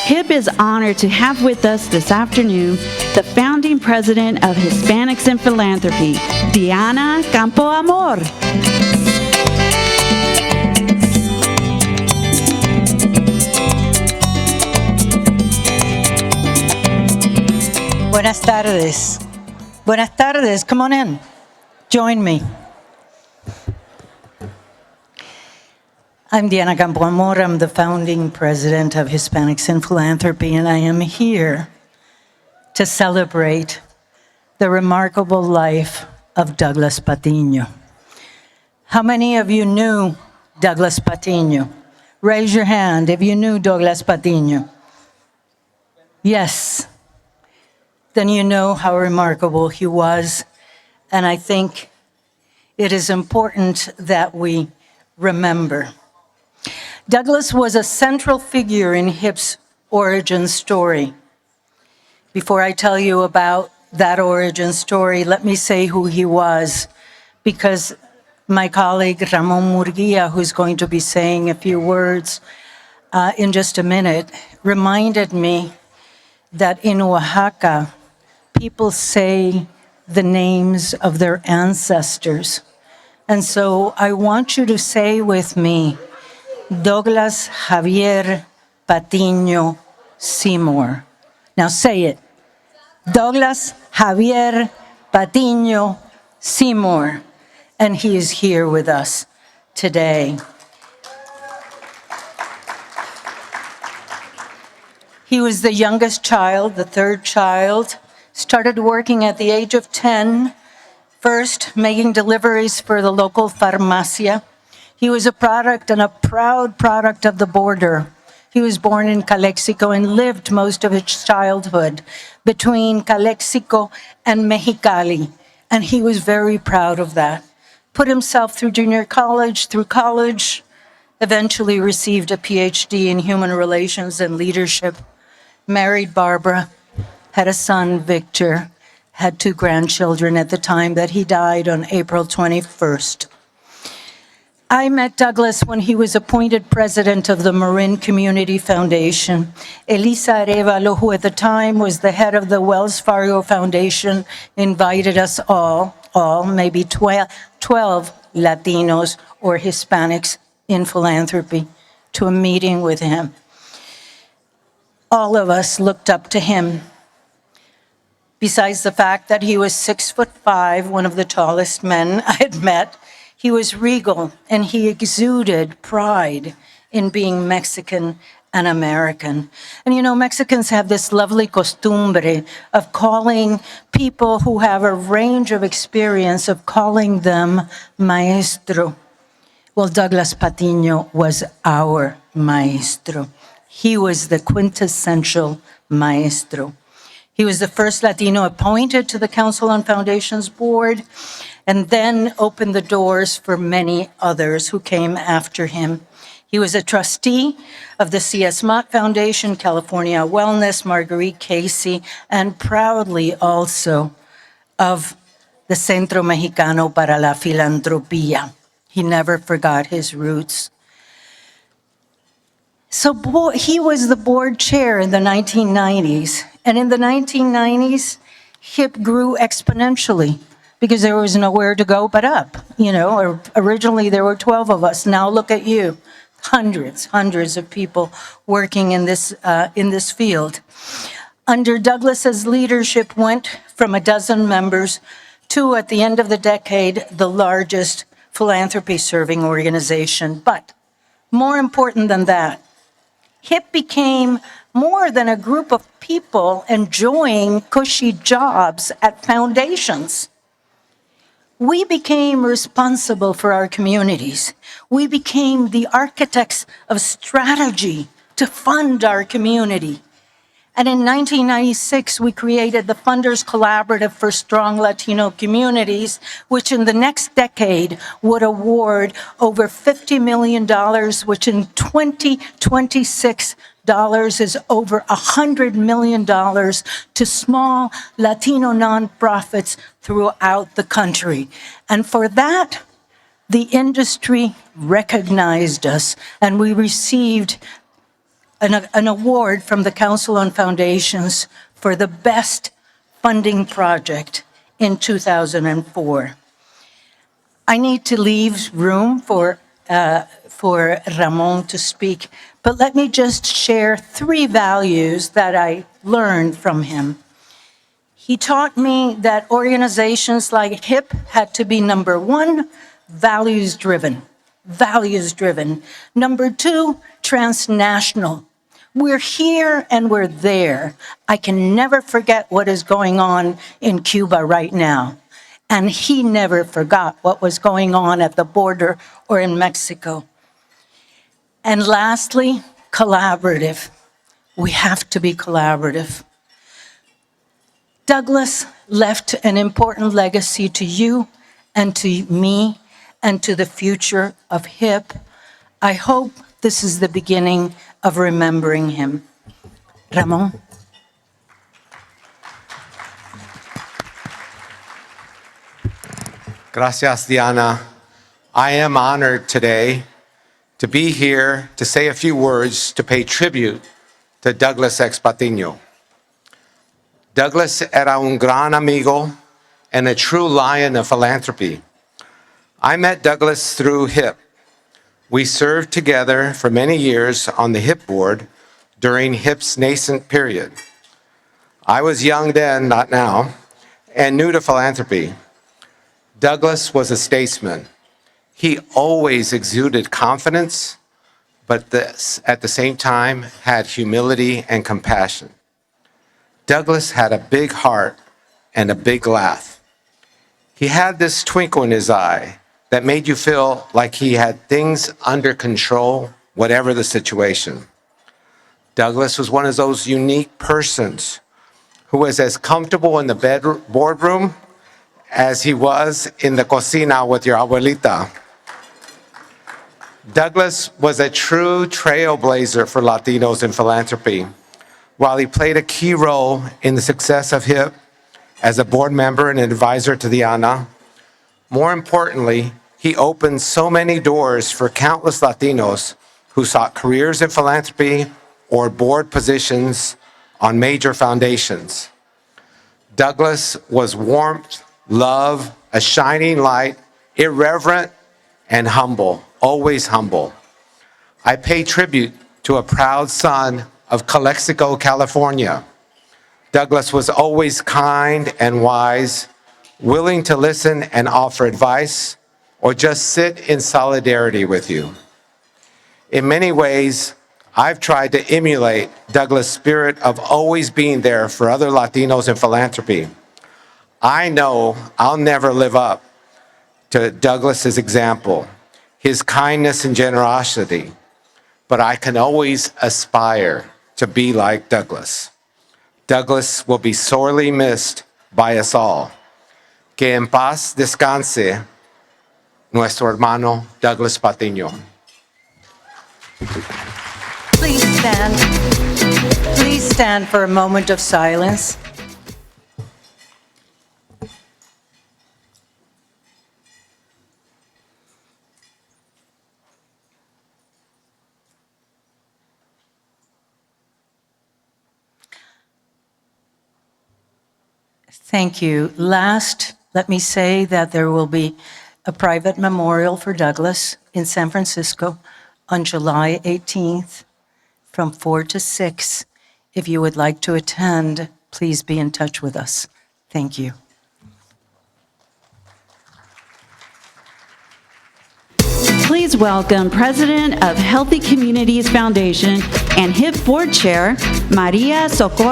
HIP is honored to have with us this afternoon the founding president of Hispanics in Philanthropy, Diana Campoamor. Buenas tardes. Buenas tardes. Come on in. Join me. I'm Diana Campoamor. I'm the founding president of Hispanics in Philanthropy, and I am here to celebrate the remarkable life of Douglas Patin. How many of you knew Douglas Patin? Raise your hand if you knew Douglas Patin. Yes. Then you know how remarkable he was. And I think it is important that we remember. Douglas was a central figure in HIP's origin story. Before I tell you about that origin story, let me say who he was, because my colleague Ramon Murguia, who's going to be saying a few words in just a minute, reminded me that in Oaxaca, people say the names of their ancestors. And so I want you to say with me, Douglas Javier Patiño Seymour. Now say it. Douglas Javier Patiño Seymour. And he is here with us today. He was the youngest child, the third child. Started working at the age of 10, first making deliveries for the local farmacia. He was a product and a proud product of the border. He was born in Calexico and lived most of his childhood between Calexico and Mexicali, and he was very proud of that. Put himself through junior college, through college, eventually received a PhD in human relations and leadership, married Barbara, had a son, Victor, had 2 grandchildren at the time that he died on April 21st. I met Douglas when he was appointed president of the Marin Community Foundation. Elisa Arevalo, who at the time was the head of the Wells Fargo Foundation, invited us all, maybe 12 Latinos or Hispanics in philanthropy, to a meeting with him. All of us looked up to him. Besides the fact that he was 6'5", one of the tallest men I had met, he was regal and he exuded pride in being Mexican and American. And you know, Mexicans have this lovely costumbre of calling people who have a range of experience, of calling them maestro. Well, Douglas Patiño was our maestro. He was the quintessential maestro. He was the first Latino appointed to the Council on Foundations board, and then opened the doors for many others who came after him. He was a trustee of the C.S. Mott Foundation, California Wellness, Marguerite Casey, and proudly also of the Centro Mexicano para la Filantropía. He never forgot his roots. So he was the board chair in the 1990s. And in the 1990s, HIP grew exponentially because there was nowhere to go but up. You know, originally there were 12 of us. Now look at you, hundreds of people working in this field. Under Douglas's leadership went from a dozen members to, at the end of the decade, the largest philanthropy serving organization. But more important than that, HIP became more than a group of people enjoying cushy jobs at foundations. We became responsible for our communities. We became the architects of strategy to fund our community. And in 1996, we created the Funders Collaborative for Strong Latino Communities, which in the next decade would award over $50 million, which in 2026 is over $100 million to small Latino nonprofits throughout the country. And for that, the industry recognized us, and we received an award from the Council on Foundations for the best funding project in 2004. I need to leave room for Ramon to speak, but let me just share 3 values that I learned from him. He taught me that organizations like HIP had to be, number 1, values-driven. Values-driven. Number 2, transnational. We're here and we're there. I can never forget what is going on in Cuba right now. And he never forgot what was going on at the border or in Mexico. And lastly, collaborative. We have to be collaborative. Douglas left an important legacy to you and to me and to the future of HIP. I hope this is the beginning of remembering him. Ramon. Gracias, Diana. I am honored today to be here to say a few words to pay tribute to Douglas X. Patiño. Douglas era un gran amigo and a true lion of philanthropy. I met Douglas through HIP. We served together for many years on the HIP board during HIP's nascent period. I was young then, not now, and new to philanthropy. Douglas was a statesman. He always exuded confidence, but at the same time had humility and compassion. Douglas had a big heart and a big laugh. He had this twinkle in his eye that made you feel like he had things under control, whatever the situation. Douglas was one of those unique persons who was as comfortable in the boardroom as he was in the cocina with your abuelita. Douglas was a true trailblazer for Latinos in philanthropy. While he played a key role in the success of HIP as a board member and advisor to Diana, more importantly, he opened so many doors for countless Latinos who sought careers in philanthropy or board positions on major foundations. Douglas was warmth, love, a shining light, irreverent, and humble, always humble. I pay tribute to a proud son of Calexico, California. Douglas was always kind and wise, willing to listen and offer advice, or just sit in solidarity with you. In many ways, I've tried to emulate Douglas' spirit of always being there for other Latinos in philanthropy. I know I'll never live up to Douglas's example, his kindness and generosity, but I can always aspire to be like Douglas. Douglas will be sorely missed by us all. Que en paz descanse nuestro hermano Douglas Patiño. Please stand. Please stand for a moment of silence. Thank you. Last, let me say that there will be a private memorial for Douglas in San Francisco on July 18th from 4 to 6. If you would like to attend, please be in touch with us. Thank you. Please welcome President of Healthy Communities Foundation and HIP Board Chair, Maria Socorro.